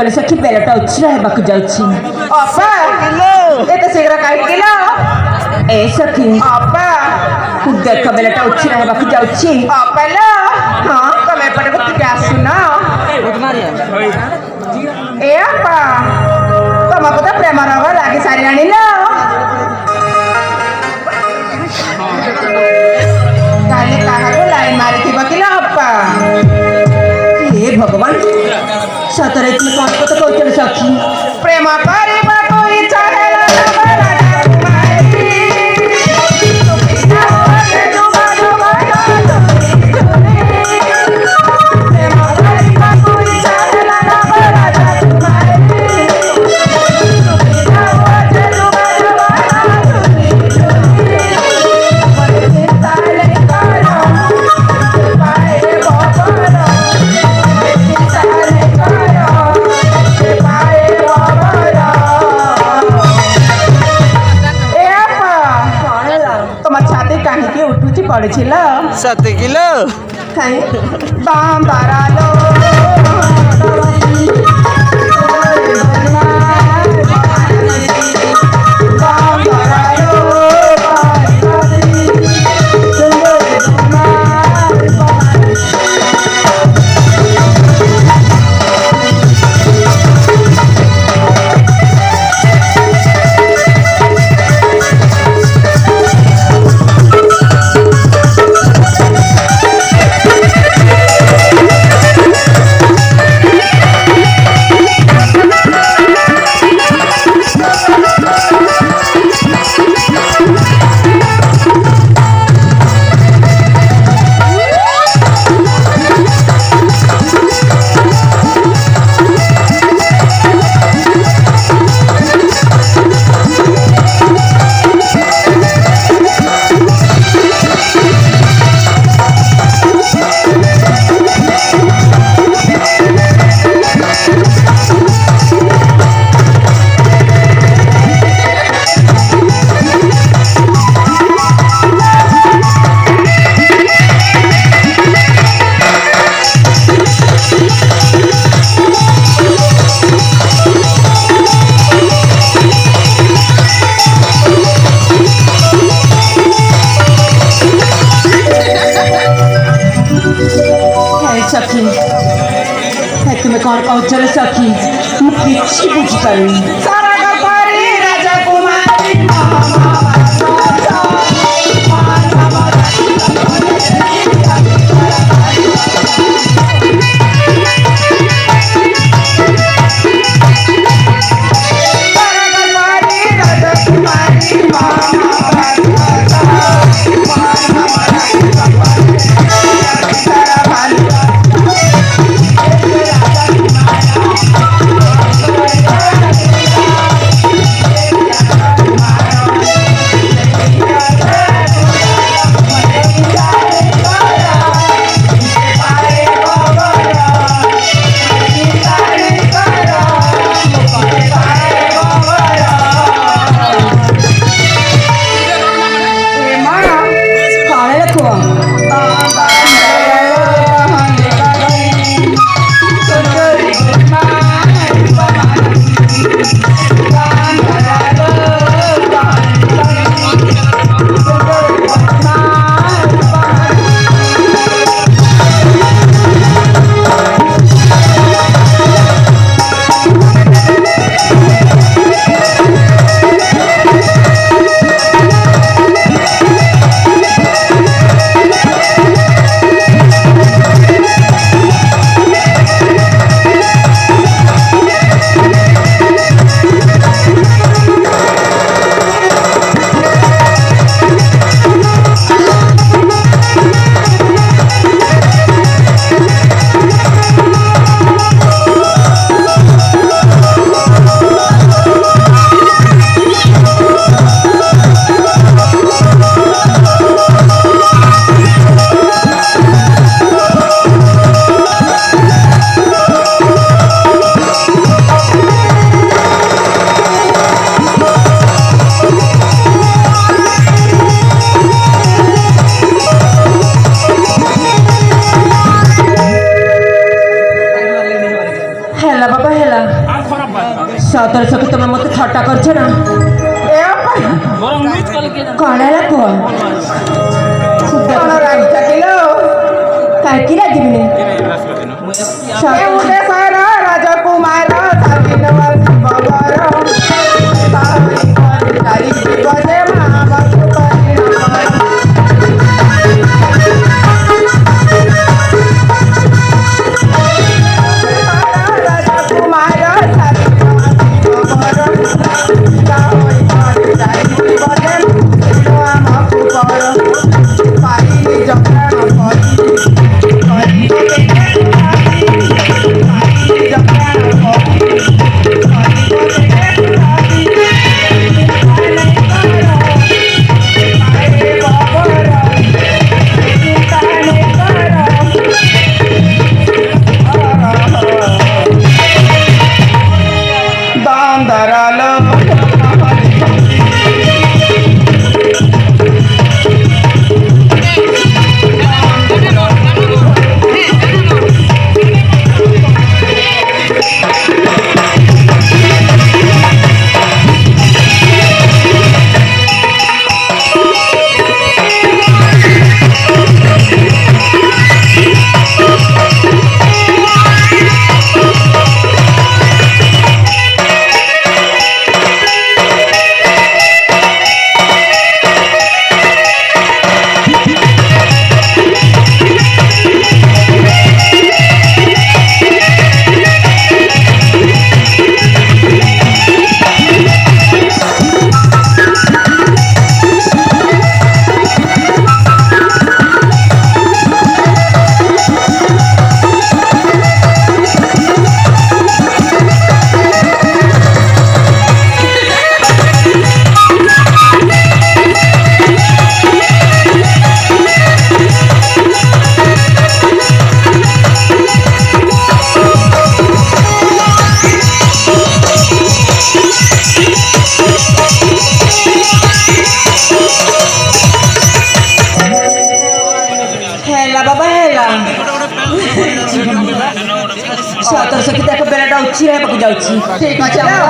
कले सखी बेलाटा उछरा हेबाकु जाउछि अपा एते शीघ्र काहे किलो ए सखी अपा देख बेलाटा उछरा हेबाकु जाउछि अपा लो हां तमे पटे बुtti आसुना ए अपा तमको तो प्रेम रोग लागी सारी आनिलो काले काहाको लाइन मारी थिबा किलो अपा हे भगवान सतरे तुम कौन को तो कहते सखी प्रेम परिबा कोई चाहेला पड़िছিল 7 किलो दाम दारालो तुम्हें कौन पहुंचे सखी किसी बुझी पारी सारा का पारी राजा कुमारी ଥଟ୍ଟା କରୁଛ ନା ଏ ଅପା କଣ ହେଲା କୁହ କଣ ରାଗିଛ କିଲୋ କାହିଁକି ରାଗିବିନି ଏ ଉଦେଶର ରାଜକୁମାର ସ୍ୱାଧୀନ ବାବର ଚାରି ଜୀବନେ ମହାବାସୁ ରାଜକୁମାର ଆମକୁ କର ପାଇଲି ଜଗାଣ ହେଲା ବାବା ହେଲା ସତର ସଖୀ ତାଙ୍କ ବେଲାଟା ଉଚ୍ଚିର ହେବାକୁ ଯାଉଛି ଠିକ ଅଛି ଆମର